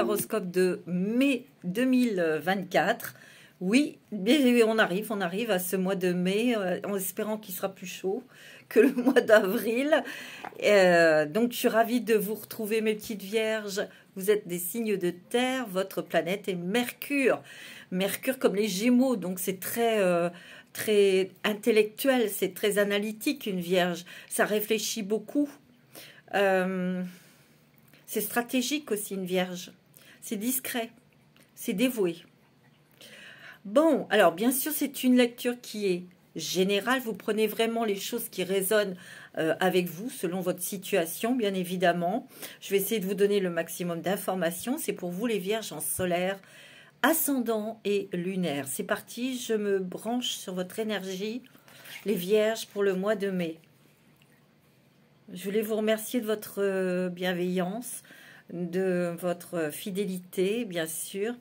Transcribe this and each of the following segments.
horoscope de mai 2024. Oui, on arrive à ce mois de mai, en espérant qu'il sera plus chaud que le mois d'avril. Donc, je suis ravie de vous retrouver, mes petites vierges. Vous êtes des signes de terre, votre planète est Mercure. Mercure comme les Gémeaux, donc c'est très intellectuel, c'est très analytique, une vierge. Ça réfléchit beaucoup. C'est stratégique aussi, une vierge. C'est discret, c'est dévoué. Bon, alors bien sûr, c'est une lecture qui est générale. Vous prenez vraiment les choses qui résonnent avec vous, selon votre situation, bien évidemment. Je vais essayer de vous donner le maximum d'informations. C'est pour vous, les vierges en solaire, ascendant et lunaire. C'est parti, je me branche sur votre énergie, les vierges, pour le mois de mai. Je voulais vous remercier de votre bienveillance, de votre fidélité, bien sûr,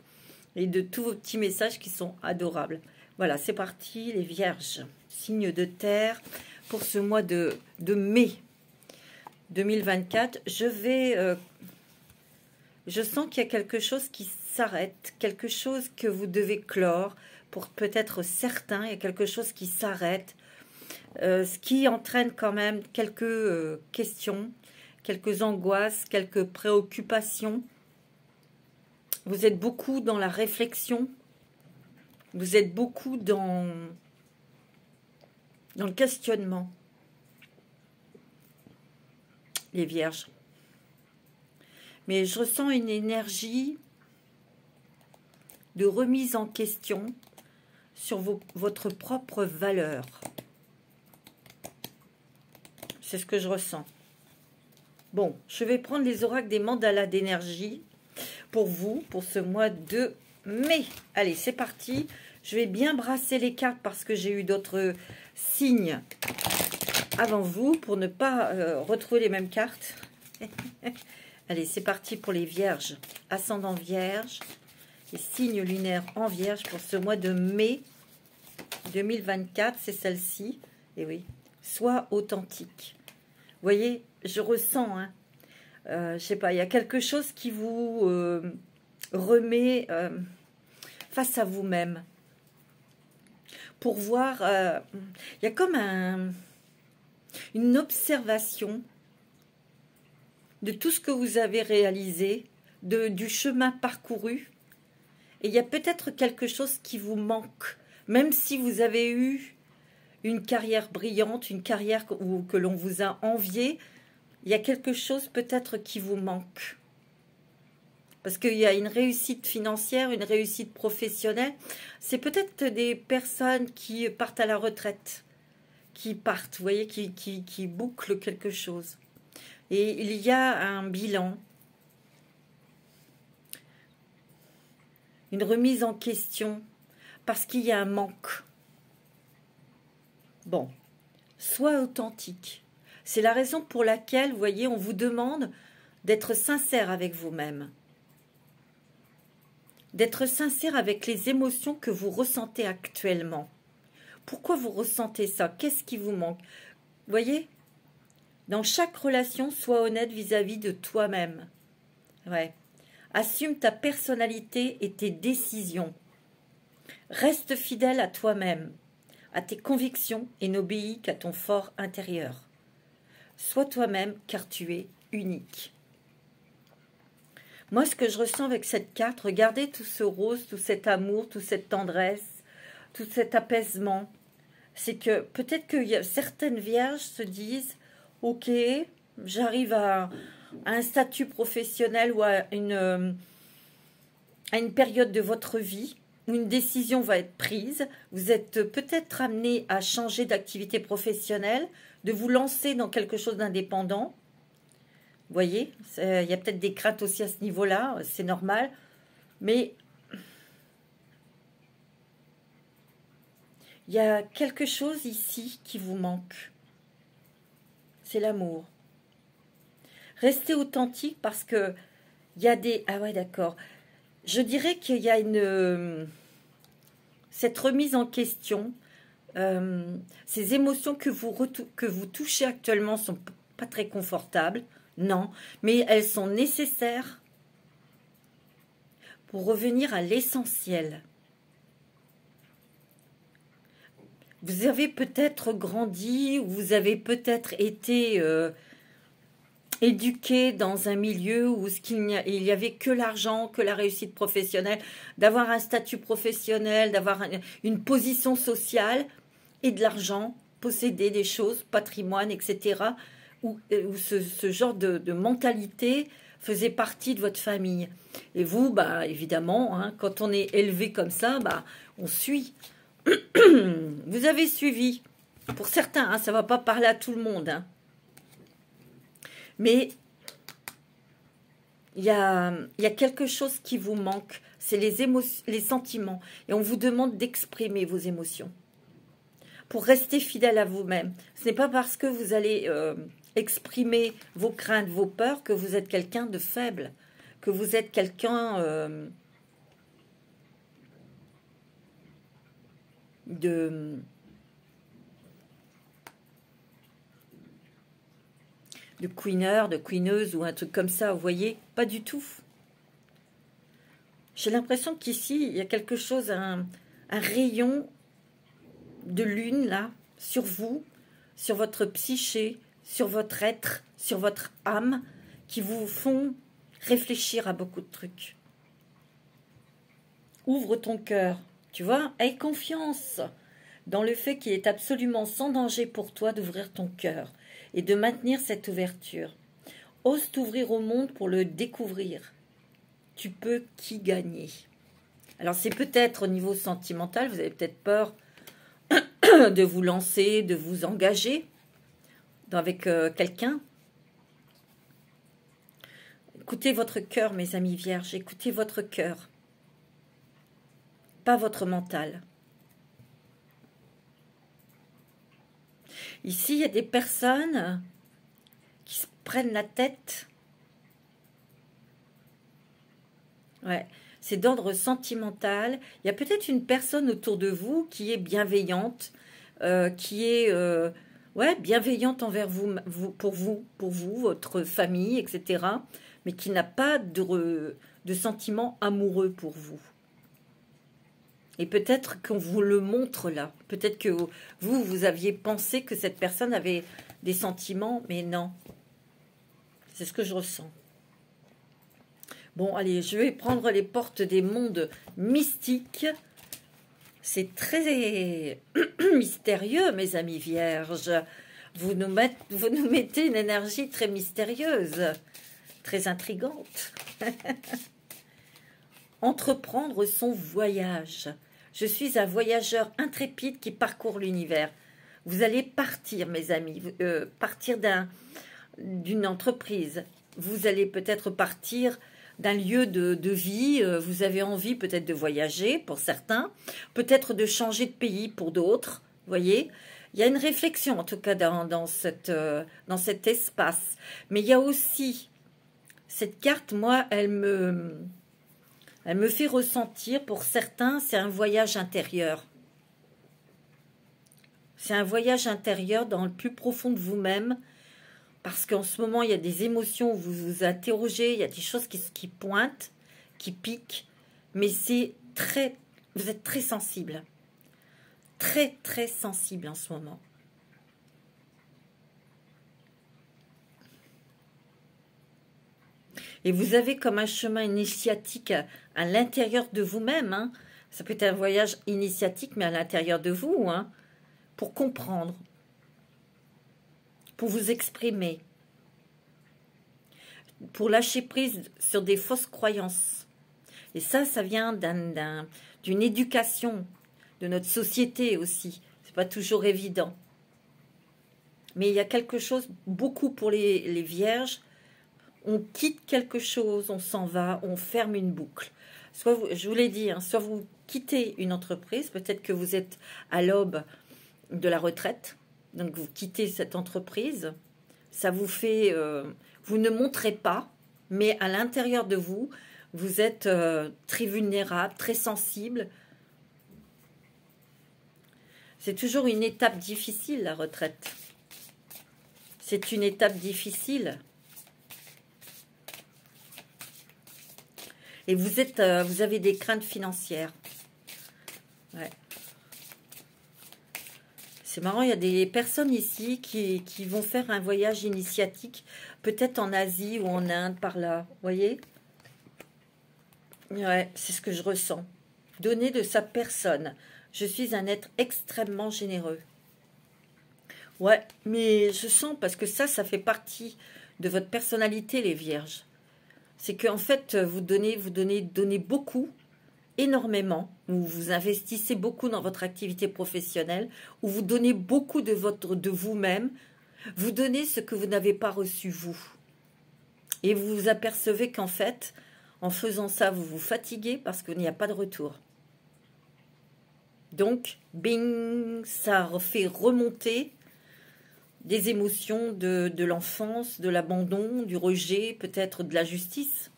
et de tous vos petits messages qui sont adorables. Voilà, c'est parti, les vierges, signes de terre, pour ce mois de mai 2024. Je sens qu'il y a quelque chose qui s'arrête, quelque chose que vous devez clore, pour peut-être certains, il y a quelque chose qui s'arrête, ce qui entraîne quand même quelques questions, quelques angoisses, quelques préoccupations. Vous êtes beaucoup dans la réflexion, vous êtes beaucoup dans le questionnement, les vierges. Mais je ressens une énergie de remise en question sur votre propre valeur. C'est ce que je ressens. Bon, je vais prendre les oracles des mandalas d'énergie pour vous, pour ce mois de mai. Allez, c'est parti. Je vais bien brasser les cartes parce que j'ai eu d'autres signes avant vous pour ne pas retrouver les mêmes cartes. Allez, c'est parti pour les vierges. Ascendant vierge et signe lunaire en vierge pour ce mois de mai 2024. C'est celle-ci. Et oui, sois authentique. Vous voyez, je ressens, hein, je sais pas, il y a quelque chose qui vous remet face à vous-même. Pour voir, il y a comme une observation de tout ce que vous avez réalisé, du chemin parcouru. Et il y a peut-être quelque chose qui vous manque, même si vous avez eu une carrière brillante, une carrière que l'on vous a enviée, il y a quelque chose peut-être qui vous manque. Parce qu'il y a une réussite financière, une réussite professionnelle. C'est peut-être des personnes qui partent à la retraite, qui partent, vous voyez, qui bouclent quelque chose. Et il y a un bilan, une remise en question, parce qu'il y a un manque. Bon, sois authentique. C'est la raison pour laquelle, vous voyez, on vous demande d'être sincère avec vous-même. D'être sincère avec les émotions que vous ressentez actuellement. Pourquoi vous ressentez ça? Qu'est-ce qui vous manque? Vous voyez, dans chaque relation, sois honnête vis-à-vis de toi-même. Ouais. Assume ta personnalité et tes décisions. Reste fidèle à toi-même, à tes convictions et n'obéis qu'à ton fort intérieur. Sois toi-même car tu es unique. Moi, ce que je ressens avec cette carte, regardez tout ce rose, tout cet amour, toute cette tendresse, tout cet apaisement. C'est que peut-être que certaines vierges se disent « Ok, j'arrive à un statut professionnel ou à une période de votre vie où une décision va être prise. Vous êtes peut-être amené à changer d'activité professionnelle, de vous lancer dans quelque chose d'indépendant. Vous voyez, il y a peut-être des craintes aussi à ce niveau-là, c'est normal. Mais il y a quelque chose ici qui vous manque. C'est l'amour. Restez authentique parce que il y a des... Ah ouais, d'accord. Je dirais qu'il y a cette remise en question, ces émotions que vous touchez actuellement sont pas très confortables, non, mais elles sont nécessaires pour revenir à l'essentiel. Vous avez peut-être grandi, ou vous avez peut-être été éduqué dans un milieu où il y avait que l'argent, que la réussite professionnelle, d'avoir un statut professionnel, d'avoir une position sociale et de l'argent, posséder des choses, patrimoine, etc., où ce genre de mentalité faisait partie de votre famille. Et vous, bah, évidemment, hein, quand on est élevé comme ça, bah, on suit. Vous avez suivi. Pour certains, hein, ça ne va pas parler à tout le monde. Hein. Mais il y a quelque chose qui vous manque. C'est les sentiments. Et on vous demande d'exprimer vos émotions. Pour rester fidèle à vous-même. Ce n'est pas parce que vous allez exprimer vos craintes, vos peurs, que vous êtes quelqu'un de faible. Que vous êtes quelqu'un de queeneur, de queeneuse ou un truc comme ça, vous voyez, pas du tout. J'ai l'impression qu'ici, il y a quelque chose, un rayon de lune, là, sur vous, sur votre psyché, sur votre être, sur votre âme, qui vous font réfléchir à beaucoup de trucs. Ouvre ton cœur, tu vois, aie confiance dans le fait qu'il est absolument sans danger pour toi d'ouvrir ton cœur et de maintenir cette ouverture. Ose t'ouvrir au monde pour le découvrir. Tu peux qu'y gagner. Alors c'est peut-être au niveau sentimental, vous avez peut-être peur de vous lancer, de vous engager avec quelqu'un. Écoutez votre cœur, mes amis vierges, écoutez votre cœur, pas votre mental. Ici, il y a des personnes qui se prennent la tête. Ouais, c'est d'ordre sentimental. Il y a peut-être une personne autour de vous qui est bienveillante, qui est bienveillante envers pour vous, votre famille, etc., mais qui n'a pas de sentiment amoureux pour vous. Et peut-être qu'on vous le montre là. Peut-être que vous aviez pensé que cette personne avait des sentiments, mais non. C'est ce que je ressens. Bon, allez, je vais prendre les portes des mondes mystiques. C'est très mystérieux, mes amis vierges. Vous nous mettez une énergie très mystérieuse, très intrigante. Entreprendre son voyage. Je suis un voyageur intrépide qui parcourt l'univers. Vous allez partir, mes amis, partir d'une entreprise. Vous allez peut-être partir d'un lieu de vie. Vous avez envie peut-être de voyager pour certains, peut-être de changer de pays pour d'autres. Vous voyez, il y a une réflexion en tout cas dans cet espace. Mais il y a aussi cette carte, moi, elle me fait ressentir, pour certains, c'est un voyage intérieur. C'est un voyage intérieur dans le plus profond de vous-même, parce qu'en ce moment, il y a des émotions où vous vous interrogez, il y a des choses qui pointent, qui piquent, mais vous êtes très sensible. Très, très sensible en ce moment. Et vous avez comme un chemin initiatique à l'intérieur de vous-même. Hein. Ça peut être un voyage initiatique, mais à l'intérieur de vous, hein, pour comprendre, pour vous exprimer, pour lâcher prise sur des fausses croyances. Et ça vient d'une éducation de notre société aussi. C'est pas toujours évident. Mais il y a quelque chose, beaucoup pour les vierges. On quitte quelque chose, on s'en va, on ferme une boucle. Soit je vous l'ai dit, hein, soit vous quittez une entreprise, peut-être que vous êtes à l'aube de la retraite, donc vous quittez cette entreprise, ça vous fait, vous ne montrez pas, mais à l'intérieur de vous, vous êtes très vulnérable, très sensible. C'est toujours une étape difficile, la retraite. C'est une étape difficile. Et vous avez des craintes financières. Ouais. C'est marrant, il y a des personnes ici qui vont faire un voyage initiatique, peut-être en Asie ou en Inde, par là. Vous voyez? Ouais, c'est ce que je ressens. Donner de sa personne. Je suis un être extrêmement généreux. Ouais, mais je sens, parce que ça fait partie de votre personnalité, les vierges. C'est qu'en fait, vous donnez beaucoup, énormément, ou vous investissez beaucoup dans votre activité professionnelle, ou vous donnez beaucoup de vous-même, vous donnez ce que vous n'avez pas reçu, vous. Et vous vous apercevez qu'en fait, en faisant ça, vous vous fatiguez parce qu'il n'y a pas de retour. Donc, bing, ça fait remonter des émotions de l'enfance, de l'abandon, du rejet, peut-être de la justice.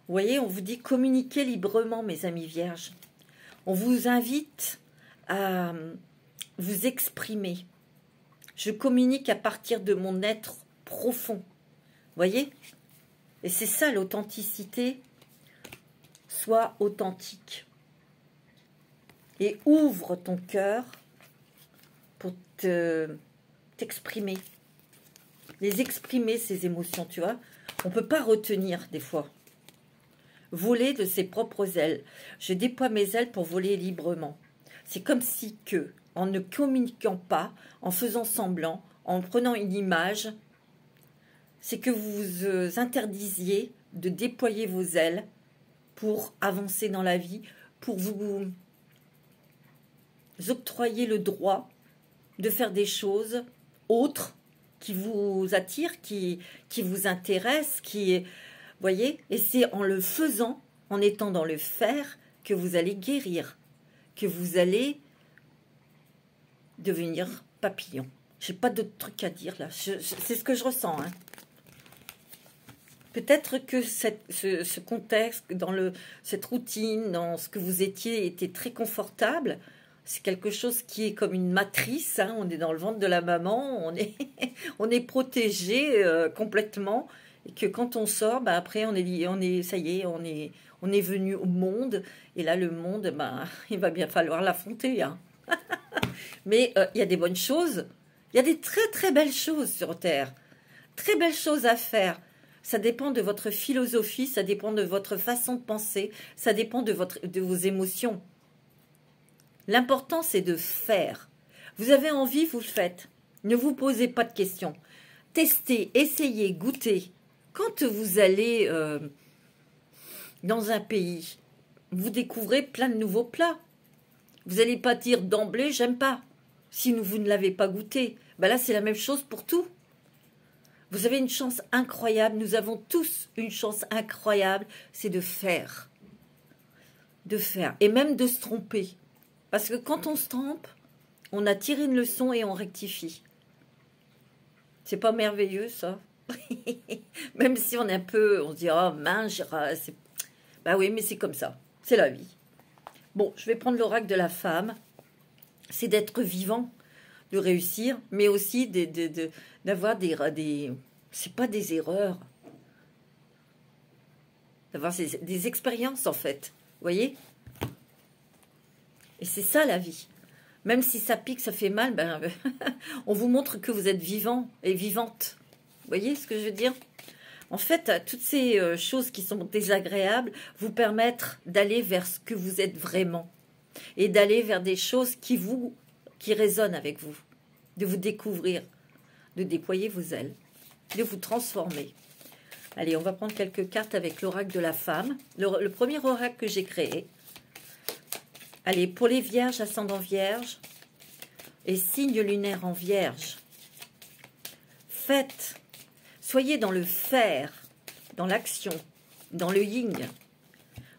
Vous voyez, on vous dit communiquez librement, mes amis vierges. On vous invite à vous exprimer. Je communique à partir de mon être profond. Vous voyez? Et c'est ça l'authenticité. Sois authentique. Et ouvre ton cœur pour t'exprimer. Les exprimer, ces émotions, tu vois. On ne peut pas retenir des fois. Voler de ses propres ailes. Je déploie mes ailes pour voler librement. C'est comme si que, en ne communiquant pas, en faisant semblant, en prenant une image, c'est que vous vous interdisiez de déployer vos ailes pour avancer dans la vie, pour vous octroyer le droit de faire des choses autres qui vous attirent, qui vous intéressent, voyez, et c'est en le faisant, en étant dans le faire, que vous allez guérir, que vous allez devenir papillon. J'ai pas d'autre truc à dire là. C'est ce que je ressens. Hein. Peut-être que ce contexte, cette routine, dans ce que vous étiez, était très confortable. C'est quelque chose qui est comme une matrice. Hein. On est dans le ventre de la maman. On est protégé complètement. Et que quand on sort, bah après ça y est, on est venu au monde. Et là, le monde, bah, il va bien falloir l'affronter. Hein. Mais il y a des bonnes choses. Il y a des très très belles choses sur Terre. Très belles choses à faire. Ça dépend de votre philosophie, ça dépend de votre façon de penser, ça dépend de vos émotions. L'important, c'est de faire. Vous avez envie, vous le faites. Ne vous posez pas de questions. Testez, essayez, goûtez. Quand vous allez dans un pays, vous découvrez plein de nouveaux plats. Vous n'allez pas dire d'emblée, j'aime pas. Si vous ne l'avez pas goûté, ben là, c'est la même chose pour tout. Vous avez une chance incroyable. Nous avons tous une chance incroyable. C'est de faire. De faire. Et même de se tromper. Parce que quand on se trompe, on a tiré une leçon et on rectifie. C'est pas merveilleux, ça? Même si on est un peu... On se dit, oh mince, bah oui, mais c'est comme ça. C'est la vie. Bon, je vais prendre l'oracle de la femme. C'est d'être vivant, de réussir, mais aussi d'avoir des c'est pas des erreurs, d'avoir des expériences en fait, vous voyez. Et c'est ça la vie. Même si ça pique, ça fait mal, ben, on vous montre que vous êtes vivant et vivante. Vous voyez ce que je veux dire? En fait, toutes ces choses qui sont désagréables vous permettent d'aller vers ce que vous êtes vraiment et d'aller vers des choses qui résonnent avec vous, de vous découvrir, de déployer vos ailes, de vous transformer. Allez, on va prendre quelques cartes avec l'oracle de la femme. Le premier oracle que j'ai créé. Allez, pour les vierges, ascendant vierge et signe lunaire en vierge. Faites, soyez dans le faire, dans l'action, dans le yin.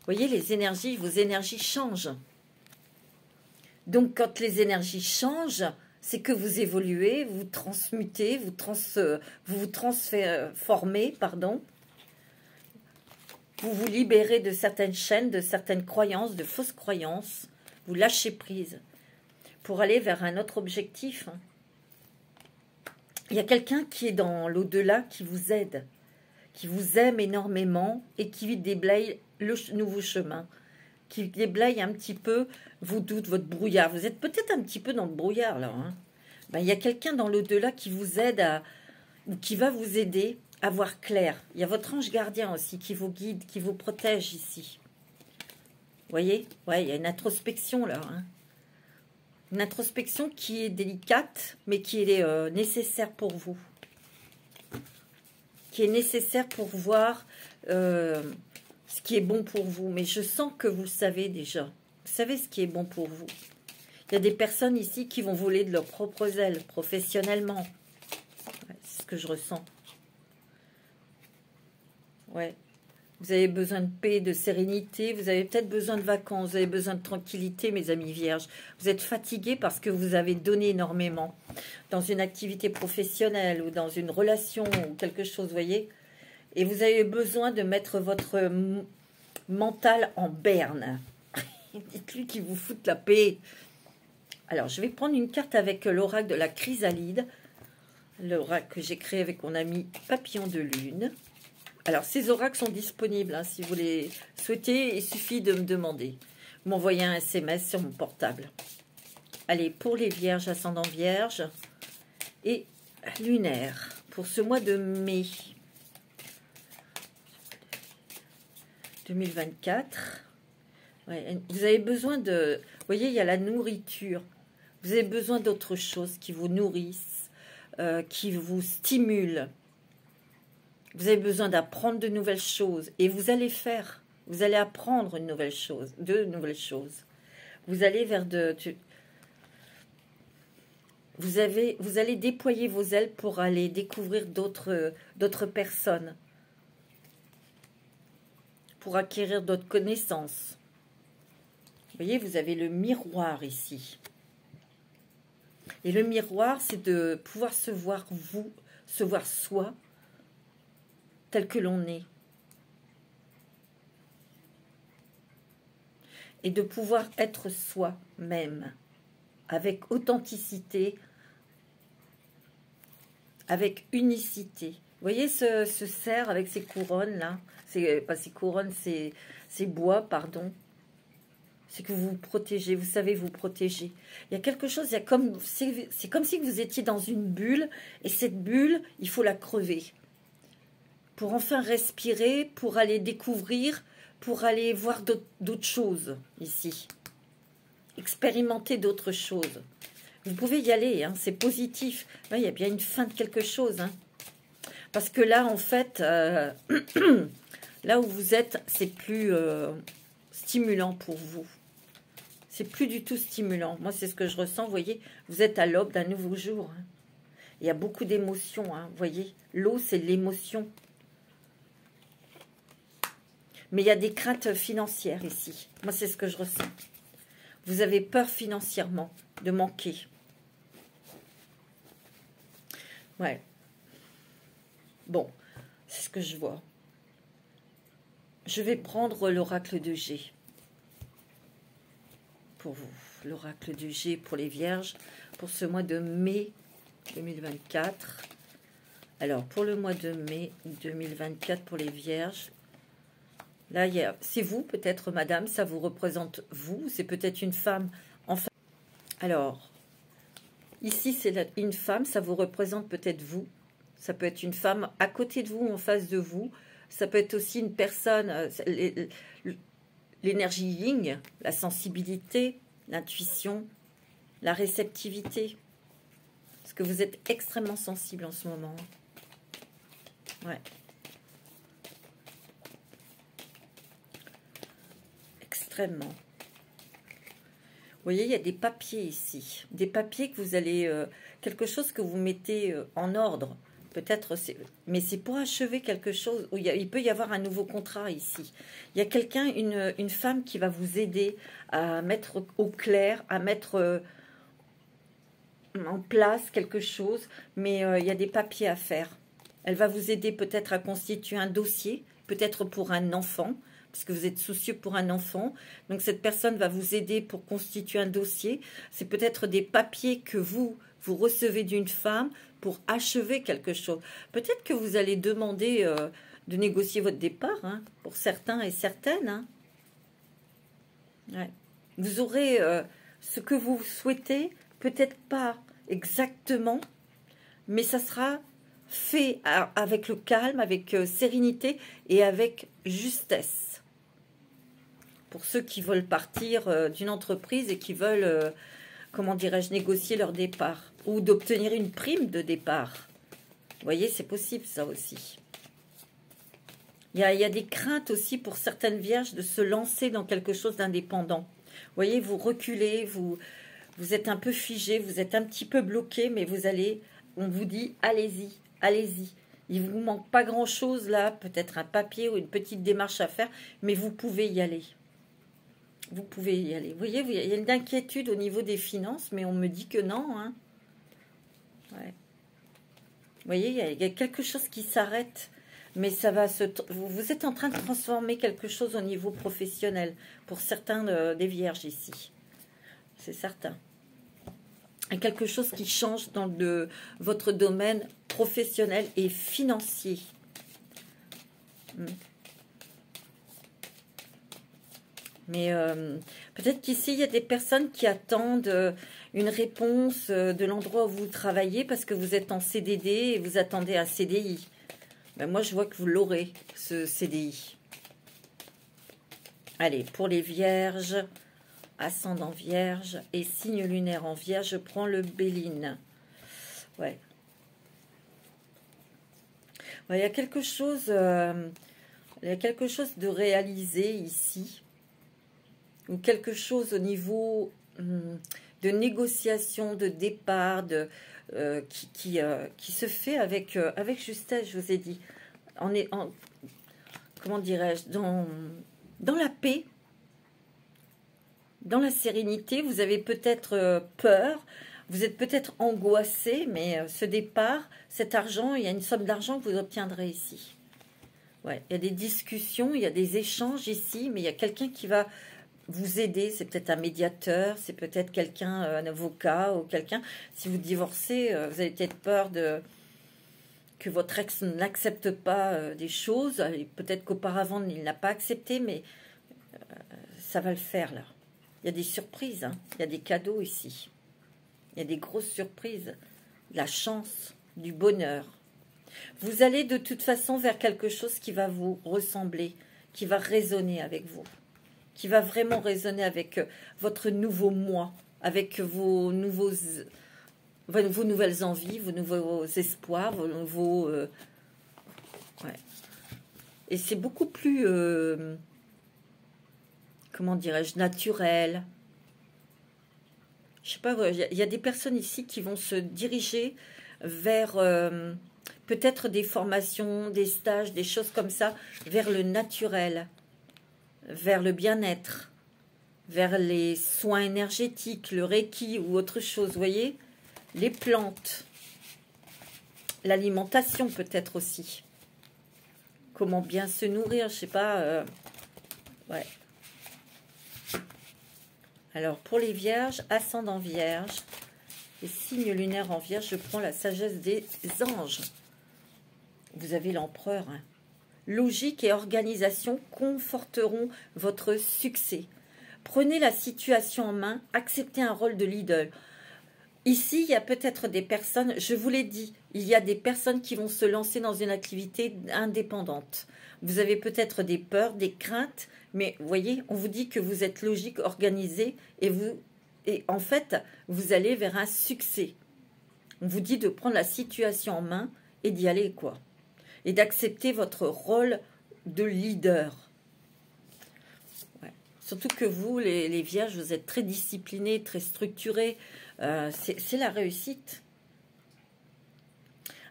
Voyez, les énergies, vos énergies changent. Donc, quand les énergies changent, c'est que vous évoluez, vous transmutez, vous vous transformez, pardon. Vous vous libérez de certaines chaînes, de certaines croyances, de fausses croyances. Vous lâchez prise pour aller vers un autre objectif. Il y a quelqu'un qui est dans l'au-delà, qui vous aide, qui vous aime énormément et qui déblaye le nouveau chemin, qui déblaye un petit peu vos doutes, votre brouillard. Vous êtes peut-être un petit peu dans le brouillard là. Hein. Ben, il y a quelqu'un dans l'au-delà qui vous aide ou qui va vous aider à voir clair. Il y a votre ange gardien aussi qui vous guide, qui vous protège ici. Vous voyez? Ouais, il y a une introspection là. Hein. Une introspection qui est délicate, mais qui est nécessaire pour vous. Qui est nécessaire pour voir ce qui est bon pour vous. Mais je sens que vous le savez déjà. Vous savez ce qui est bon pour vous. Il y a des personnes ici qui vont voler de leurs propres ailes, professionnellement. Ouais, c'est ce que je ressens. Ouais. Vous avez besoin de paix, de sérénité. Vous avez peut-être besoin de vacances. Vous avez besoin de tranquillité, mes amis vierges. Vous êtes fatigués parce que vous avez donné énormément. Dans une activité professionnelle ou dans une relation ou quelque chose, vous voyez. Et vous avez besoin de mettre votre mental en berne. Dites-lui qu'il vous foute la paix. Alors, je vais prendre une carte avec l'oracle de la chrysalide. L'oracle que j'ai créé avec mon ami Papillon de Lune. Alors, ces oracles sont disponibles. Hein, si vous les souhaitez, il suffit de me demander. Vous m'envoyez un SMS sur mon portable. Allez, pour les vierges, ascendant vierge et lunaire, pour ce mois de mai 2024. Ouais, vous avez besoin de... Vous voyez, il y a la nourriture. Vous avez besoin d'autre chose qui vous nourrissent, qui vous stimulent. Vous avez besoin d'apprendre de nouvelles choses. Et vous allez faire. Vous allez apprendre une nouvelle chose, de nouvelles choses. Vous allez vers de... Vous allez déployer vos ailes pour aller découvrir d'autres personnes. Pour acquérir d'autres connaissances. Vous voyez, vous avez le miroir ici. Et le miroir, c'est de pouvoir se voir vous, se voir soi, tel que l'on est. Et de pouvoir être soi-même, avec authenticité, avec unicité. Vous voyez ce cerf avec ses couronnes là, pas ses couronnes, ses bois, pardon. C'est que vous vous protégez, vous savez vous protéger. Il y a quelque chose, c'est comme si vous étiez dans une bulle, et cette bulle, il faut la crever. Pour enfin respirer, pour aller découvrir, pour aller voir d'autres choses ici. Expérimenter d'autres choses. Vous pouvez y aller, hein, c'est positif. Là, il y a bien une fin de quelque chose. Hein. Parce que là, en fait, là où vous êtes, c'est plus stimulant pour vous. C'est plus du tout stimulant. Moi, c'est ce que je ressens. Vous voyez, vous êtes à l'aube d'un nouveau jour. Hein. Il y a beaucoup d'émotions. Hein, vous voyez, l'eau, c'est l'émotion. Mais il y a des craintes financières ici. Moi, c'est ce que je ressens. Vous avez peur financièrement de manquer. Ouais. Bon, c'est ce que je vois. Je vais prendre l'oracle de G. Pour vous, l'oracle du G pour les vierges, pour ce mois de mai 2024. Alors, pour le mois de mai 2024, pour les vierges, là, c'est vous, peut-être, madame, ça vous représente vous, c'est peut-être une femme. Enfin, alors, ici, c'est une femme, ça vous représente peut-être vous. Ça peut être une femme à côté de vous, en face de vous. Ça peut être aussi une personne... L'énergie yin, la sensibilité, l'intuition, la réceptivité. Parce que vous êtes extrêmement sensible en ce moment. Ouais. Extrêmement. Vous voyez, il y a des papiers ici. Des papiers que vous allez... quelque chose que vous mettez en ordre. Peut-être, mais c'est pour achever quelque chose. Où il peut y avoir un nouveau contrat ici. Il y a quelqu'un, une femme qui va vous aider à mettre au clair, à mettre en place quelque chose. Mais il y a des papiers à faire. Elle va vous aider peut-être à constituer un dossier, peut-être pour un enfant, parce que vous êtes soucieux pour un enfant. Donc cette personne va vous aider pour constituer un dossier. C'est peut-être des papiers que vous recevez d'une femme pour achever quelque chose. Peut-être que vous allez demander de négocier votre départ, hein, pour certains et certaines. Hein. Ouais. Vous aurez ce que vous souhaitez, peut-être pas exactement, mais ça sera fait avec le calme, avec sérénité et avec justesse. Pour ceux qui veulent partir d'une entreprise et qui veulent, comment dirais-je, négocier leur départ ou d'obtenir une prime de départ. Vous voyez, c'est possible ça aussi. Il y a des craintes aussi pour certaines vierges de se lancer dans quelque chose d'indépendant. Vous voyez, vous reculez, vous êtes un peu figé, vous êtes un petit peu bloqué, mais vous allez, on vous dit, allez-y, allez-y. Il ne vous manque pas grand-chose là, peut-être un papier ou une petite démarche à faire, mais vous pouvez y aller. Vous pouvez y aller. Vous voyez, il y a une inquiétude au niveau des finances, mais on me dit que non. Hein. Ouais. Vous voyez, il y a quelque chose qui s'arrête. Mais ça va vous êtes en train de transformer quelque chose au niveau professionnel pour certains des vierges ici. C'est certain. Et quelque chose qui change dans votre domaine professionnel et financier. Mais peut-être qu'ici, il y a des personnes qui attendent une réponse de l'endroit où vous travaillez parce que vous êtes en CDD et vous attendez un CDI. Ben moi, je vois que vous l'aurez, ce CDI. Allez, pour les vierges, ascendant vierge et signe lunaire en vierge, je prends le Béline. Ouais. Ouais, il y a quelque chose de réalisé ici. Ou quelque chose au niveau de négociation, de départ, qui se fait avec justesse, je vous ai dit. Comment dirais-je, dans la paix, dans la sérénité. Vous avez peut-être peur, vous êtes peut-être angoissé, mais ce départ, cet argent, il y a une somme d'argent que vous obtiendrez ici. Ouais, il y a des discussions, il y a des échanges ici, mais il y a quelqu'un qui va vous aider. C'est peut-être un médiateur, c'est peut-être quelqu'un, un avocat ou quelqu'un. Si vous divorcez, vous avez peut-être peur que votre ex n'accepte pas des choses. Peut-être qu'auparavant, il n'a pas accepté, mais ça va le faire là. Il y a des surprises, hein. Il y a des cadeaux ici. Il y a des grosses surprises, de la chance, du bonheur. Vous allez de toute façon vers quelque chose qui va vous ressembler, qui va résonner avec vous, qui va vraiment résonner avec votre nouveau moi, avec vos nouvelles envies, vos nouveaux espoirs, vos nouveaux... ouais. Et c'est beaucoup plus, comment dirais-je, naturel. Je sais pas, il y a des personnes ici qui vont se diriger vers peut-être des formations, des stages, des choses comme ça, vers le naturel, vers le bien-être, vers les soins énergétiques, le Reiki ou autre chose, vous voyez, les plantes, l'alimentation peut-être aussi. Comment bien se nourrir, je sais pas, ouais. Alors, pour les vierges, ascendant vierge, et signe lunaire en vierge, je prends la sagesse des anges. Vous avez l'empereur. Hein. Logique et organisation conforteront votre succès. Prenez la situation en main, acceptez un rôle de leader. Ici, il y a peut-être des personnes, je vous l'ai dit, il y a des personnes qui vont se lancer dans une activité indépendante. Vous avez peut-être des peurs, des craintes, mais vous voyez, on vous dit que vous êtes logique, organisé, et en fait, vous allez vers un succès. On vous dit de prendre la situation en main et d'y aller, quoi. Et d'accepter votre rôle de leader. Ouais. Surtout que vous, les vierges, vous êtes très disciplinés, très structurés. C'est la réussite.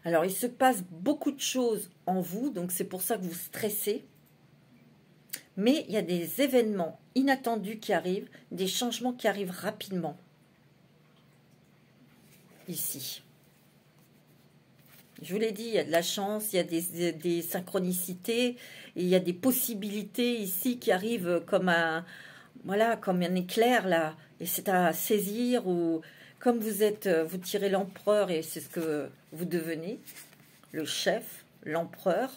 Alors, il se passe beaucoup de choses en vous, donc c'est pour ça que vous stressez. Mais il y a des événements inattendus qui arrivent, des changements qui arrivent rapidement. Ici. Je vous l'ai dit, il y a de la chance, il y a des synchronicités, et il y a des possibilités ici qui arrivent comme un éclair là. Et c'est à saisir, ou comme vous tirez l'empereur, et c'est ce que vous devenez, le chef, l'empereur.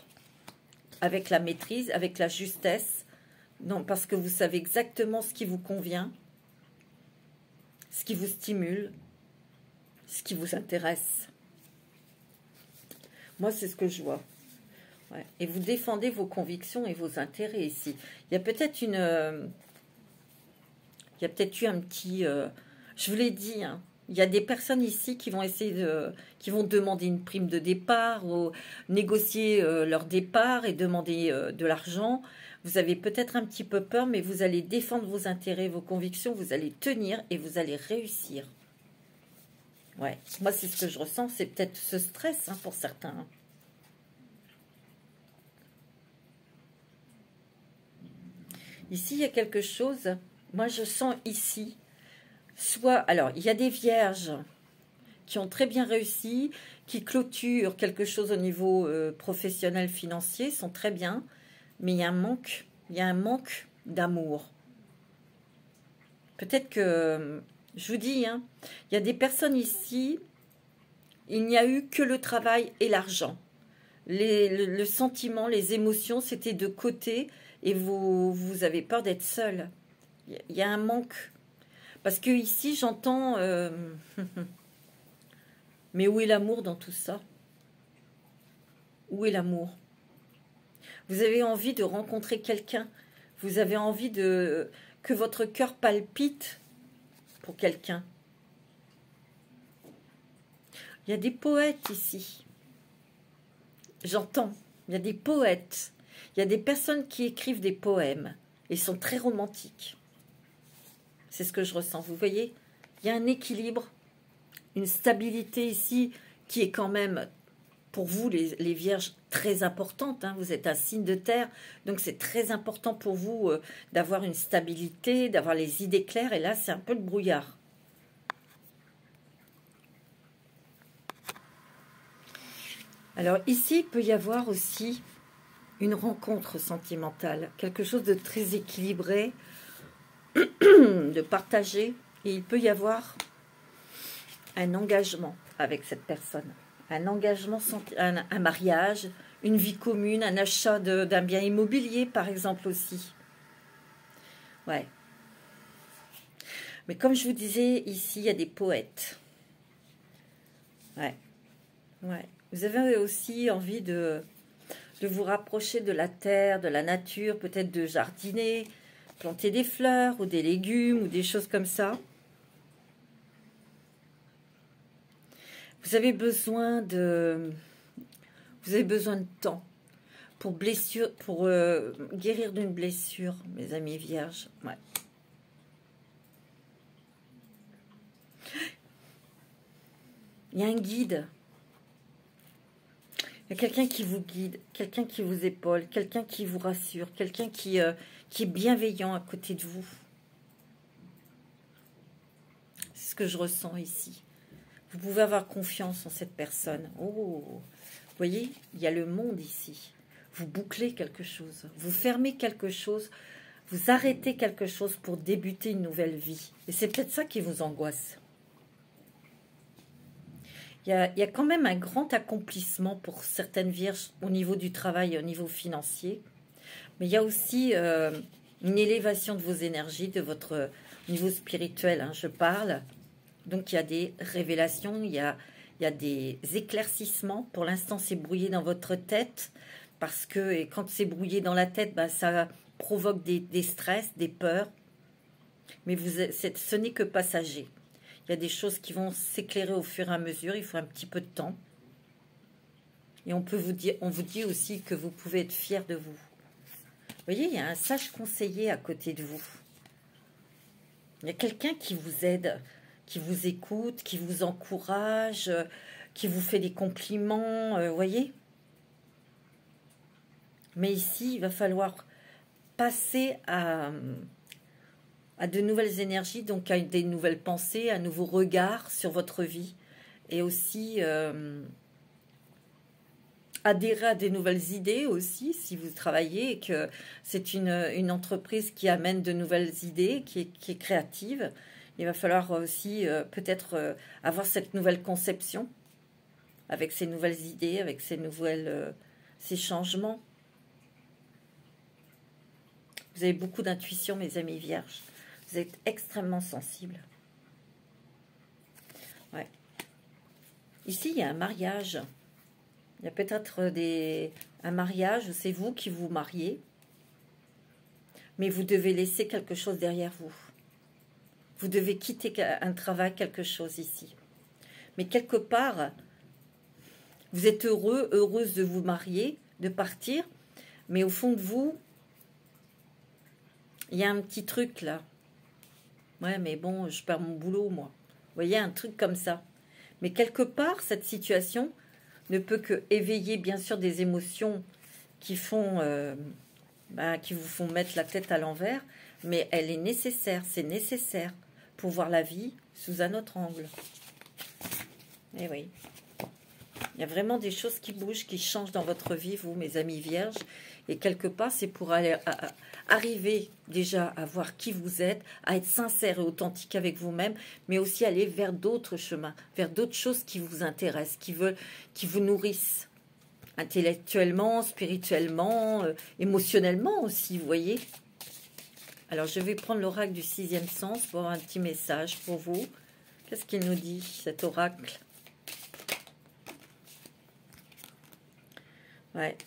avec la maîtrise, avec la justesse. Non, parce que vous savez exactement ce qui vous convient, ce qui vous stimule, ce qui vous intéresse. Moi, c'est ce que je vois. Ouais. Et vous défendez vos convictions et vos intérêts ici. Il y a peut-être une... il y a peut-être eu un petit... je vous l'ai dit, hein, il y a des personnes ici qui vont essayer de... qui vont demander une prime de départ ou négocier leur départ et demander de l'argent. Vous avez peut-être un petit peu peur, mais vous allez défendre vos intérêts, vos convictions, vous allez tenir et vous allez réussir. Ouais, moi c'est ce que je ressens, c'est peut-être ce stress hein, pour certains. Ici, il y a quelque chose, moi je sens ici, soit, alors il y a des vierges qui ont très bien réussi, qui clôturent quelque chose au niveau professionnel, financier, sont très bien, mais il y a un manque d'amour. Peut-être que, je vous dis, hein, il y a des personnes ici, il n'y a eu que le travail et l'argent. Le sentiment, les émotions, c'était de côté et vous avez peur d'être seul. Il y a un manque. Parce que ici, j'entends... mais où est l'amour dans tout ça? Où est l'amour? Vous avez envie de rencontrer quelqu'un. Vous avez envie que votre cœur palpite pour quelqu'un. Il y a des poètes ici. J'entends. Il y a des poètes. Il y a des personnes qui écrivent des poèmes. Ils sont très romantiques. C'est ce que je ressens. Vous voyez, il y a un équilibre, une stabilité ici qui est quand même... pour vous, les vierges, très importante. Hein. Vous êtes un signe de terre, donc c'est très important pour vous d'avoir une stabilité, d'avoir les idées claires. Et là, c'est un peu le brouillard. Alors ici, il peut y avoir aussi une rencontre sentimentale, quelque chose de très équilibré, de partagé. Et il peut y avoir un engagement avec cette personne. Un engagement, un mariage, une vie commune, un achat d'un bien immobilier, par exemple, aussi. Ouais. Mais comme je vous disais, ici, il y a des poètes. Ouais. Ouais. Vous avez aussi envie de vous rapprocher de la terre, de la nature, peut-être de jardiner, planter des fleurs ou des légumes ou des choses comme ça. Vous avez besoin de temps pour guérir d'une blessure, mes amis vierges. Ouais. Il y a un guide. Il y a quelqu'un qui vous guide, quelqu'un qui vous épaule, quelqu'un qui vous rassure, quelqu'un qui est bienveillant à côté de vous. C'est ce que je ressens ici. Vous pouvez avoir confiance en cette personne. Oh, vous voyez, il y a le monde ici. Vous bouclez quelque chose, vous fermez quelque chose, vous arrêtez quelque chose pour débuter une nouvelle vie. Et c'est peut-être ça qui vous angoisse. Il y a quand même un grand accomplissement pour certaines vierges au niveau du travail et au niveau financier. Mais il y a aussi une élévation de vos énergies, de votre niveau spirituel, hein, je parle. Donc il y a des révélations, il y a des éclaircissements. Pour l'instant, c'est brouillé dans votre tête. Parce que et quand c'est brouillé dans la tête, bah, ça provoque des stress, des peurs. Mais ce n'est que passager. Il y a des choses qui vont s'éclairer au fur et à mesure. Il faut un petit peu de temps. Et on vous dit aussi que vous pouvez être fier de vous. Vous voyez, il y a un sage conseiller à côté de vous. Il y a quelqu'un qui vous aide, qui vous écoute, qui vous encourage, qui vous fait des compliments. Vous voyez ? Mais ici, il va falloir passer à de nouvelles énergies, donc à des nouvelles pensées, un nouveau regard sur votre vie. Et aussi adhérer à des nouvelles idées aussi, si vous travaillez et que c'est une entreprise qui amène de nouvelles idées, qui est créative. Il va falloir aussi peut-être avoir cette nouvelle conception avec ces nouvelles idées, avec ces changements. Vous avez beaucoup d'intuition, mes amis vierges. Vous êtes extrêmement sensibles. Ouais. Ici, il y a un mariage. Il y a peut-être un mariage, c'est vous qui vous mariez. Mais vous devez laisser quelque chose derrière vous. Vous devez quitter un travail, quelque chose ici. Mais quelque part, vous êtes heureux, heureuse de vous marier, de partir. Mais au fond de vous, il y a un petit truc là. Ouais, mais bon, je perds mon boulot, moi. Vous voyez, un truc comme ça. Mais quelque part, cette situation ne peut que éveiller, bien sûr, des émotions qui font, qui vous font mettre la tête à l'envers. Mais elle est nécessaire, c'est nécessaire pour voir la vie sous un autre angle. Eh oui. Il y a vraiment des choses qui bougent, qui changent dans votre vie, vous, mes amis vierges. Et quelque part, c'est pour arriver déjà à voir qui vous êtes, à être sincère et authentique avec vous-même, mais aussi aller vers d'autres chemins, vers d'autres choses qui vous intéressent, qui vous nourrissent. Intellectuellement, spirituellement, émotionnellement aussi, vous voyez. Alors, je vais prendre l'oracle du 6e sens pour avoir un petit message pour vous. Qu'est-ce qu'il nous dit, cet oracle? Ouais.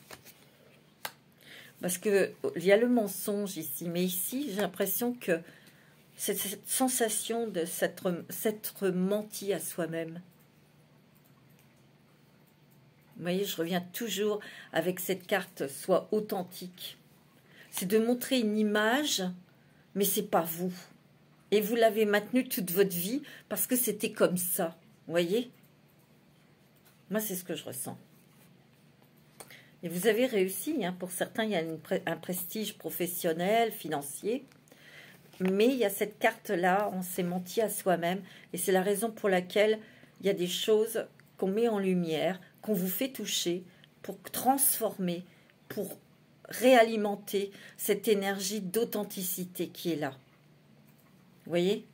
Parce qu'il y a le mensonge ici. Mais ici, j'ai l'impression que c'est cette sensation de s'être menti à soi-même. Vous voyez, je reviens toujours avec cette carte, soit authentique. C'est de montrer une image, mais c'est pas vous. Et vous l'avez maintenu toute votre vie parce que c'était comme ça. Vous voyez? Moi, c'est ce que je ressens. Et vous avez réussi, hein. Pour certains, il y a un prestige professionnel, financier. Mais il y a cette carte-là, on s'est menti à soi-même. Et c'est la raison pour laquelle il y a des choses qu'on met en lumière, qu'on vous fait toucher, pour transformer, pour réalimenter cette énergie d'authenticité qui est là. Vous voyez?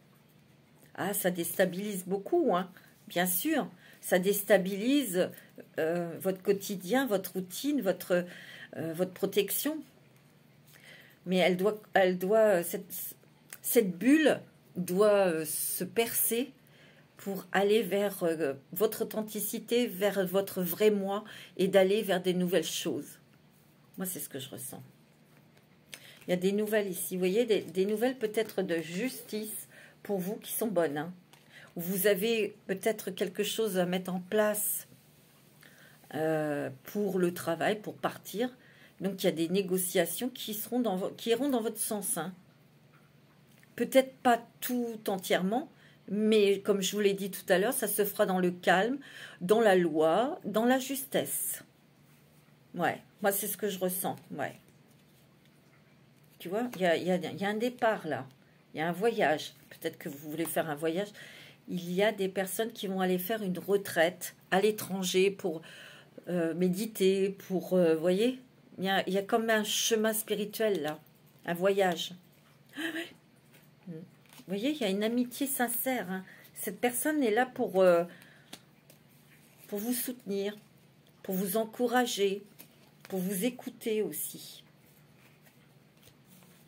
Ah, ça déstabilise beaucoup, hein, bien sûr. Ça déstabilise votre quotidien, votre routine, votre protection. Mais cette bulle doit se percer pour aller vers votre authenticité, vers votre vrai moi et d'aller vers des nouvelles choses. Moi, c'est ce que je ressens. Il y a des nouvelles ici, vous voyez, des nouvelles peut-être de justice pour vous qui sont bonnes. Hein. Vous avez peut-être quelque chose à mettre en place pour le travail, pour partir. Donc, il y a des négociations qui iront dans votre sens. Hein. Peut-être pas tout entièrement, mais comme je vous l'ai dit tout à l'heure, ça se fera dans le calme, dans la loi, dans la justesse. Ouais, moi, c'est ce que je ressens. Ouais. Tu vois, il y a un départ là. Il y a un voyage. Peut-être que vous voulez faire un voyage. Il y a des personnes qui vont aller faire une retraite à l'étranger pour méditer, pour... vous voyez, il y a comme un chemin spirituel là. Un voyage. Vous voyez, il y a une amitié sincère. Hein. Cette personne est là pour vous soutenir, pour vous encourager, pour vous écouter aussi.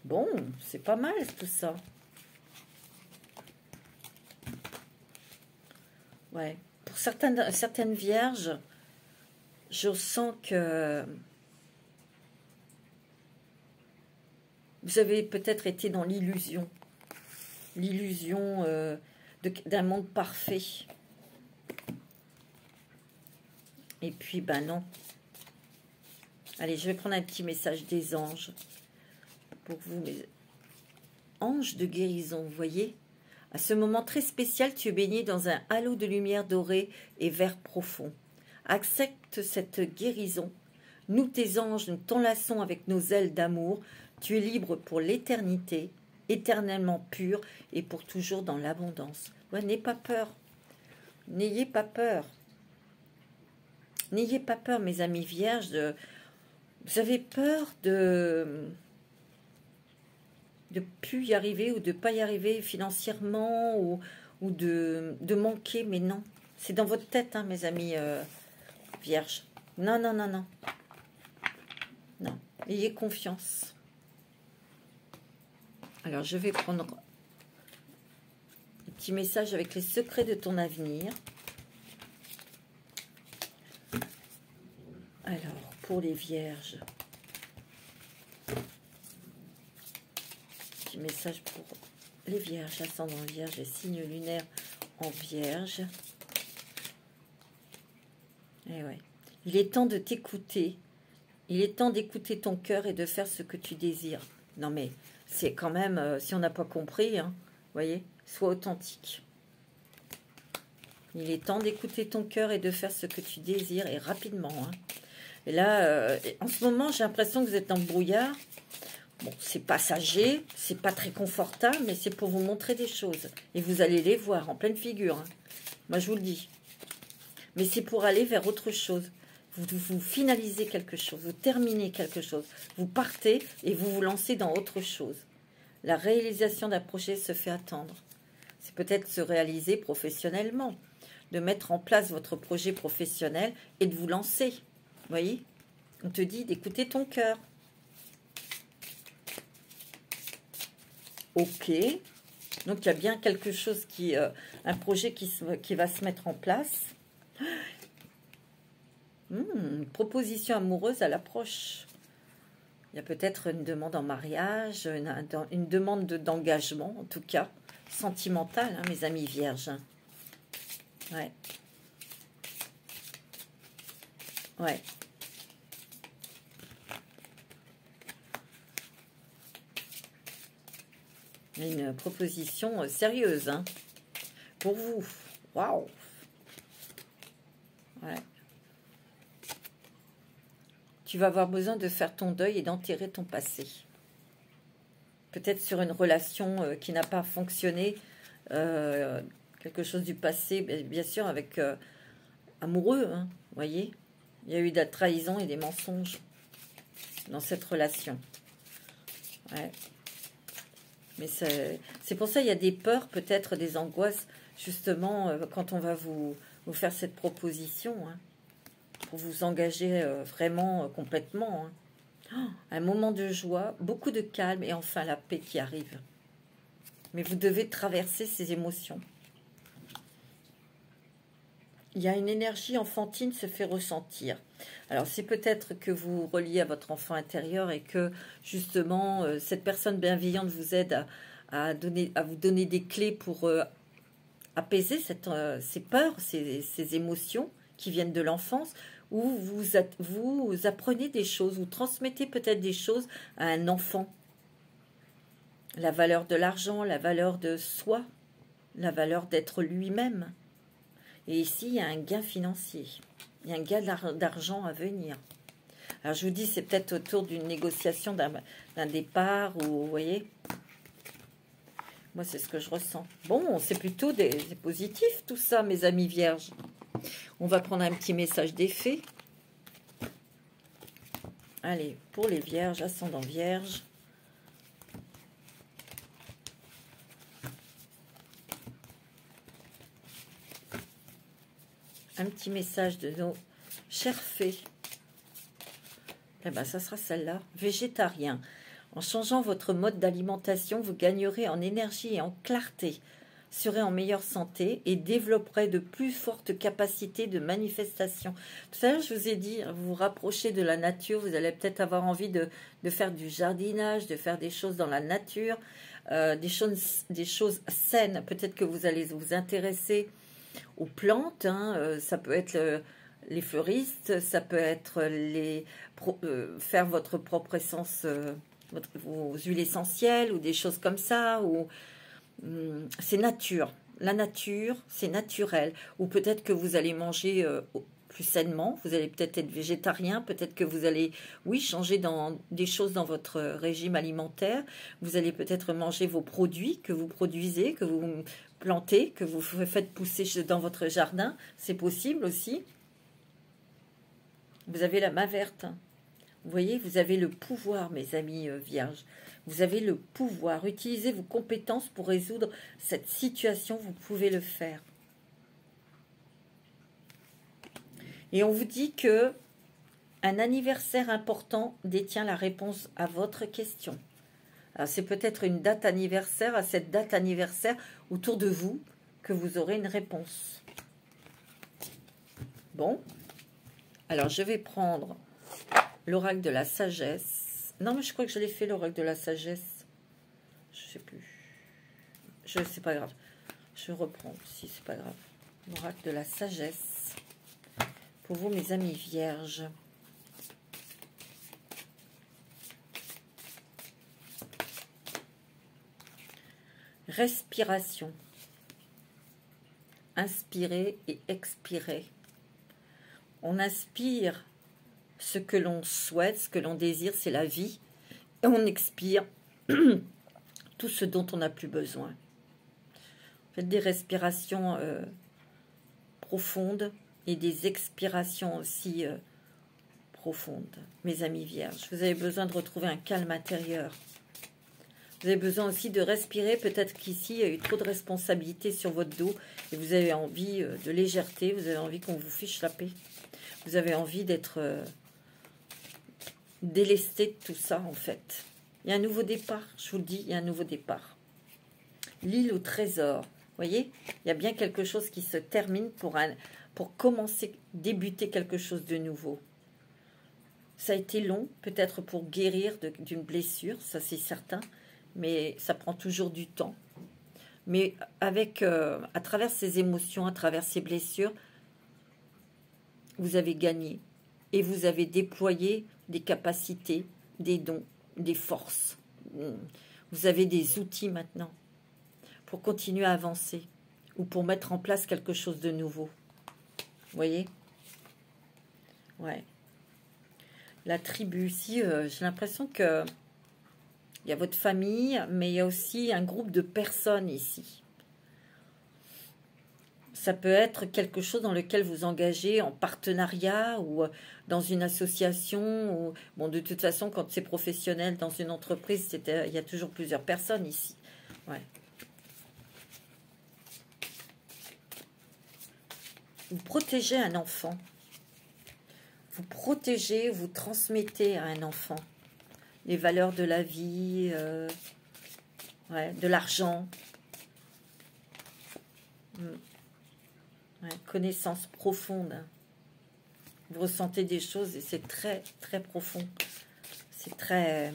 Bon, c'est pas mal tout ça. Ouais. Pour certaines vierges, je sens que vous avez peut-être été dans l'illusion. L'illusion d'un monde parfait. Et puis, ben non. Allez, je vais prendre un petit message des anges. Pour vous, mes anges de guérison, vous voyez? À ce moment très spécial, tu es baigné dans un halo de lumière dorée et vert profond. Accepte cette guérison. Nous, tes anges, nous t'enlaçons avec nos ailes d'amour. Tu es libre pour l'éternité, éternellement pur et pour toujours dans l'abondance. Ouais, n'ayez pas peur. N'ayez pas peur. N'ayez pas peur, mes amis vierges. Vous avez peur de plus y arriver ou de pas y arriver financièrement ou de manquer, mais non. C'est dans votre tête, hein, mes amis vierges. Non, non, non, non. Non. Ayez confiance. Alors, je vais prendre un petit message avec les secrets de ton avenir. Alors, pour les vierges. Petit message pour les vierges, ascendant vierge et signe lunaire en vierge. Et ouais. Il est temps de t'écouter. Il est temps d'écouter ton cœur et de faire ce que tu désires. Non mais, c'est quand même, si on n'a pas compris, hein, voyez, sois authentique. Il est temps d'écouter ton cœur et de faire ce que tu désires, et rapidement. Hein. Et là, en ce moment, j'ai l'impression que vous êtes dans le brouillard. Bon, c'est passager, c'est pas très confortable, mais c'est pour vous montrer des choses. Et vous allez les voir en pleine figure. Hein. Moi, je vous le dis. Mais c'est pour aller vers autre chose. Vous finalisez quelque chose, vous terminez quelque chose. Vous partez et vous vous lancez dans autre chose. La réalisation d'un projet se fait attendre. C'est peut-être se réaliser professionnellement, de mettre en place votre projet professionnel et de vous lancer. Vous voyez? On te dit d'écouter ton cœur. Ok. Donc, il y a bien quelque chose un projet qui va se mettre en place. Une proposition amoureuse à l'approche. Il y a peut-être une demande en mariage, une demande d'engagement, en tout cas, sentimentale, hein, mes amis vierges. Ouais. Ouais. Une proposition sérieuse, hein, pour vous. Waouh. Ouais. Tu vas avoir besoin de faire ton deuil et d'enterrer ton passé. Peut-être sur une relation qui n'a pas fonctionné, quelque chose du passé, bien sûr, avec amoureux, hein, vous voyez. Il y a eu de la trahison et des mensonges dans cette relation. Ouais. Mais c'est pour ça qu'il y a des peurs, peut-être des angoisses, justement, quand on va vous faire cette proposition, hein, pour vous engager vraiment complètement. Hein. Un moment de joie, beaucoup de calme et enfin la paix qui arrive. Mais vous devez traverser ces émotions. Il y a une énergie enfantine se fait ressentir. Alors, c'est peut-être que vous reliez à votre enfant intérieur et que, justement, cette personne bienveillante vous aide à vous donner des clés pour apaiser ces peurs, ces émotions qui viennent de l'enfance, où vous apprenez des choses, vous transmettez peut-être des choses à un enfant. La valeur de l'argent, la valeur de soi, la valeur d'être lui-même. Et ici, il y a un gain financier. Il y a un gain d'argent à venir. Alors, je vous dis, c'est peut-être autour d'une négociation d'un départ, ou, vous voyez, moi, c'est ce que je ressens. Bon, c'est plutôt c'est positif, tout ça, mes amis vierges. On va prendre un petit message d'effet. Allez, pour les vierges, ascendant vierge. Un petit message de nos chers fées. Eh bien, ça sera celle-là. Végétarien. En changeant votre mode d'alimentation, vous gagnerez en énergie et en clarté, serez en meilleure santé et développerez de plus fortes capacités de manifestation. Tout à l'heure, je vous ai dit, vous vous rapprochez de la nature, vous allez peut-être avoir envie de faire du jardinage, de faire des choses dans la nature, des choses saines. Peut-être que vous allez vous intéresser aux plantes, hein, ça peut être les fleuristes, ça peut être faire votre propre essence, vos huiles essentielles ou des choses comme ça, ou c'est nature. La nature, c'est naturel. Ou peut-être que vous allez manger plus sainement, vous allez peut-être être végétarien, peut-être que vous allez, oui, changer des choses dans votre régime alimentaire. Vous allez peut-être manger vos produits que vous produisez, que vous plantez, que vous faites pousser dans votre jardin. C'est possible aussi. Vous avez la main verte. Vous voyez, vous avez le pouvoir, mes amis vierges. Vous avez le pouvoir. Utilisez vos compétences pour résoudre cette situation. Vous pouvez le faire. Et on vous dit que un anniversaire important détient la réponse à votre question. Alors, c'est peut-être une date anniversaire, à cette date anniversaire, autour de vous, que vous aurez une réponse. Bon. Alors, je vais prendre l'oracle de la sagesse. Non, mais je crois que je l'ai fait, l'oracle de la sagesse. Je sais plus. C'est pas grave. Je reprends si c'est pas grave. L'oracle de la sagesse. Pour vous, mes amis vierges. Respiration. Inspirer et expirer. On inspire ce que l'on souhaite, ce que l'on désire, c'est la vie. Et on expire tout ce dont on n'a plus besoin. Faites des respirations profondes et des expirations aussi profondes, mes amis vierges. Vous avez besoin de retrouver un calme intérieur. Vous avez besoin aussi de respirer. Peut-être qu'ici, il y a eu trop de responsabilités sur votre dos et vous avez envie de légèreté. Vous avez envie qu'on vous fiche la paix. Vous avez envie d'être délesté de tout ça, en fait. Il y a un nouveau départ, je vous le dis, il y a un nouveau départ. L'île au trésor. Vous voyez, il y a bien quelque chose qui se termine pour commencer, débuter quelque chose de nouveau. Ça a été long, peut-être pour guérir d'une blessure, ça c'est certain, mais ça prend toujours du temps. Mais avec, à travers ces émotions, à travers ces blessures, vous avez gagné. Et vous avez déployé des capacités, des dons, des forces. Vous avez des outils maintenant pour continuer à avancer ou pour mettre en place quelque chose de nouveau. Vous voyez? Ouais. La tribu, ici, j'ai l'impression que il y a votre famille, mais il y a aussi un groupe de personnes ici. Ça peut être quelque chose dans lequel vous engagez en partenariat ou dans une association. Ou, bon, de toute façon, quand c'est professionnel dans une entreprise, il y a toujours plusieurs personnes ici. Ouais. Vous protégez un enfant. Vous protégez, vous transmettez à un enfant les valeurs de la vie, ouais, de l'argent. Ouais, connaissance profonde. Vous ressentez des choses et c'est très, très profond. C'est très,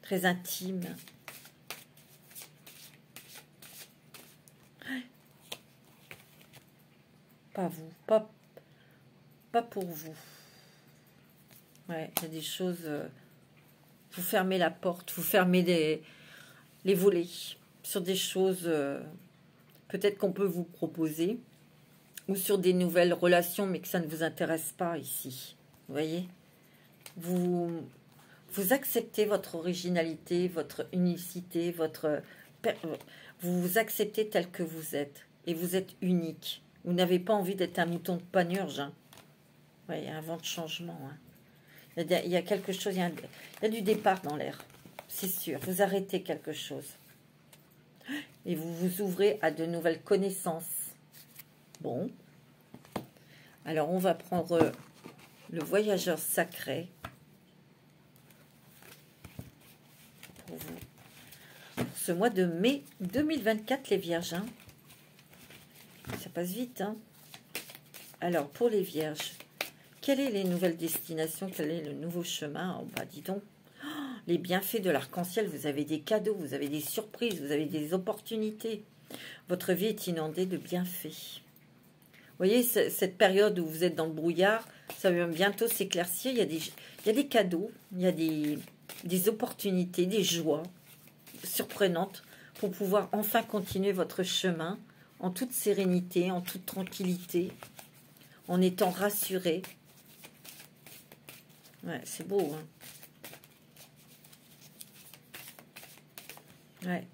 très intime. Pas vous, pas pour vous. Ouais, il y a des choses... vous fermez la porte, vous fermez les volets sur des choses peut-être qu'on peut vous proposer ou sur des nouvelles relations, mais que ça ne vous intéresse pas ici. Vous voyez, vous acceptez votre originalité, votre unicité, vous vous acceptez tel que vous êtes et vous êtes unique. Vous n'avez pas envie d'être un mouton de panurge. Hein. Ouais, il y a un vent de changement. Hein. Il y a quelque chose, il y a du départ dans l'air, c'est sûr. Vous arrêtez quelque chose. Et vous vous ouvrez à de nouvelles connaissances. Bon. Alors, on va prendre le voyageur sacré. Pour vous. Pour ce mois de mai 2024, les vierges. Hein. Ça passe vite. Hein. Alors, pour les vierges, quelles sont les nouvelles destinations? Quel est le nouveau chemin? Oh, bah, dis donc. Les bienfaits de l'arc-en-ciel, vous avez des cadeaux, vous avez des surprises, vous avez des opportunités. Votre vie est inondée de bienfaits. Vous voyez, cette période où vous êtes dans le brouillard, ça va bientôt s'éclaircir. Il y a des cadeaux, il y a des opportunités, des joies surprenantes pour pouvoir enfin continuer votre chemin en toute sérénité, en toute tranquillité, en étant rassuré. Ouais, c'est beau, hein. Ouais.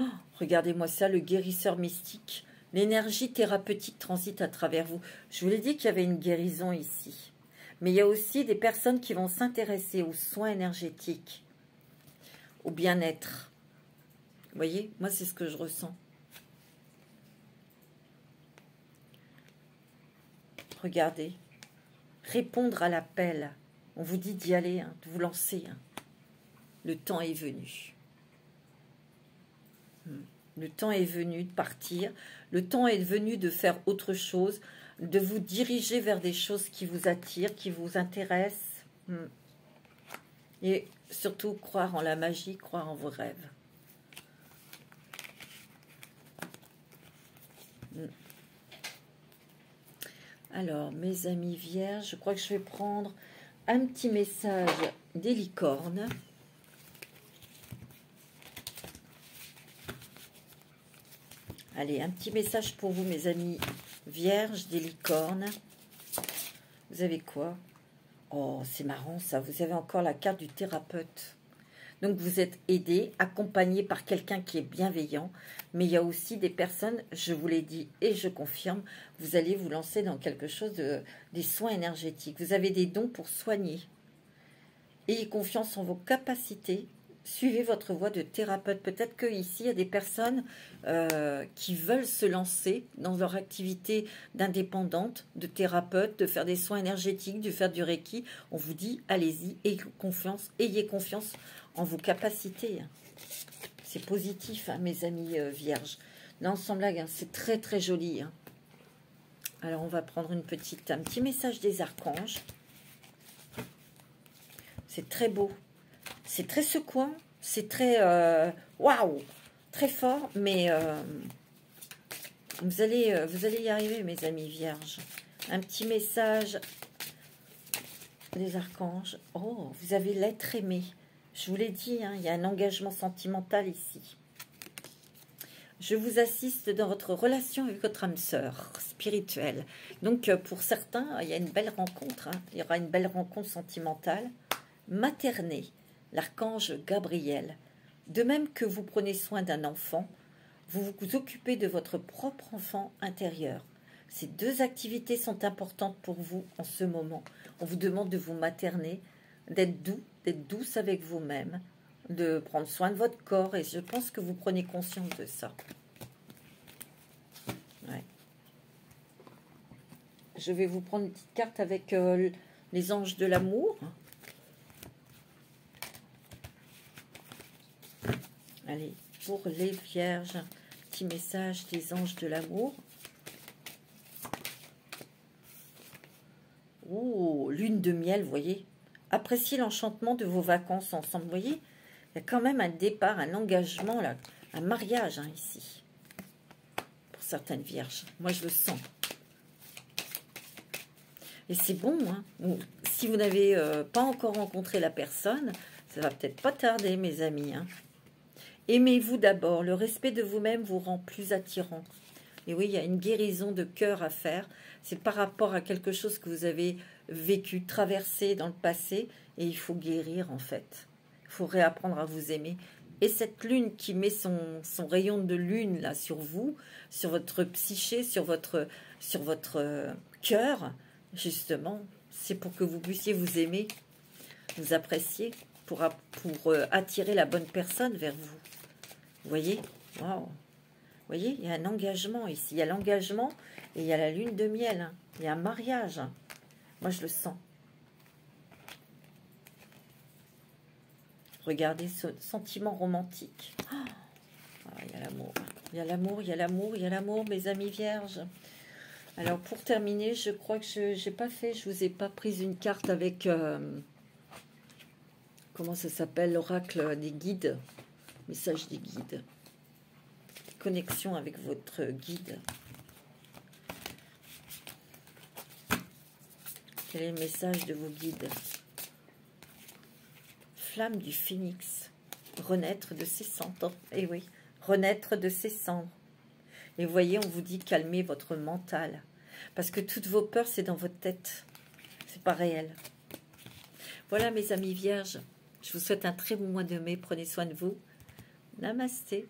Oh, regardez-moi ça, le guérisseur mystique. L'énergie thérapeutique transite à travers vous. Je vous l'ai dit qu'il y avait une guérison ici. Mais il y a aussi des personnes qui vont s'intéresser aux soins énergétiques, au bien-être. Vous voyez, moi c'est ce que je ressens. Regardez. Répondre à l'appel. On vous dit d'y aller, hein, de vous lancer. Hein. Le temps est venu. Le temps est venu de partir. Le temps est venu de faire autre chose, de vous diriger vers des choses qui vous attirent, qui vous intéressent. Et surtout, croire en la magie, croire en vos rêves. Alors, mes amis vierges, je crois que je vais prendre un petit message des licornes. Allez, un petit message pour vous, mes amis vierges, des licornes. Vous avez quoi? Oh, c'est marrant ça. Vous avez encore la carte du thérapeute. Donc, vous êtes aidé, accompagné par quelqu'un qui est bienveillant. Mais il y a aussi des personnes, je vous l'ai dit et je confirme, vous allez vous lancer dans quelque chose des soins énergétiques. Vous avez des dons pour soigner. Ayez confiance en vos capacités. Suivez votre voie de thérapeute. Peut-être qu'ici, il y a des personnes qui veulent se lancer dans leur activité d'indépendante, de thérapeute, de faire des soins énergétiques, de faire du Reiki. On vous dit, allez-y, ayez confiance en vos capacités. C'est positif, hein, mes amis vierges. Non, sans blague, hein, c'est très, très joli. Hein. Alors, on va prendre un petit message des archanges. C'est très beau. C'est très secouant, c'est très waouh, très fort, mais vous allez y arriver, mes amis vierges. Un petit message des archanges. Oh, vous avez l'être aimé. Je vous l'ai dit, hein, il y a un engagement sentimental ici. Je vous assiste dans votre relation avec votre âme sœur spirituelle. Donc, pour certains, il y a une belle rencontre. Hein. Il y aura une belle rencontre sentimentale, maternée. L'archange Gabriel. De même que vous prenez soin d'un enfant, vous vous occupez de votre propre enfant intérieur. Ces deux activités sont importantes pour vous en ce moment. On vous demande de vous materner, d'être doux, d'être douce avec vous-même, de prendre soin de votre corps, et je pense que vous prenez conscience de ça. Ouais. Je vais vous prendre une petite carte avec les anges de l'amour. Allez, pour les vierges, petit message des anges de l'amour. Oh, lune de miel, vous voyez. Appréciez l'enchantement de vos vacances ensemble. Vous voyez, il y a quand même un départ, un engagement, là, un mariage hein, ici. Pour certaines vierges. Moi, je le sens. Et c'est bon, hein. Bon, si vous n'avez pas encore rencontré la personne, ça va peut-être pas tarder, mes amis, hein. Aimez-vous d'abord. Le respect de vous-même vous rend plus attirant. Et oui, il y a une guérison de cœur à faire. C'est par rapport à quelque chose que vous avez vécu, traversé dans le passé. Et il faut guérir, en fait. Il faut réapprendre à vous aimer. Et cette lune qui met son rayon de lune là sur vous, sur votre psyché, sur votre cœur, justement, c'est pour que vous puissiez vous aimer, vous apprécier, pour attirer la bonne personne vers vous. Vous voyez? Waouh! Vous voyez, il y a un engagement ici. Il y a l'engagement et il y a la lune de miel. Hein. Il y a un mariage. Hein. Moi, je le sens. Regardez ce sentiment romantique. Oh, il y a l'amour. Il y a l'amour, il y a l'amour, il y a l'amour, mes amis vierges. Alors, pour terminer, je crois que je n'ai pas fait, je ne vous ai pas pris une carte avec... comment ça s'appelle? L'oracle des guides. Message des guides. Connexion avec votre guide. Quel est le message de vos guides? Flamme du phénix. Renaître de ses cendres. Eh oui, renaître de ses cendres. Et vous voyez, on vous dit calmez votre mental. Parce que toutes vos peurs, c'est dans votre tête. C'est pas réel. Voilà, mes amis vierges. Je vous souhaite un très bon mois de mai. Prenez soin de vous. Namasté.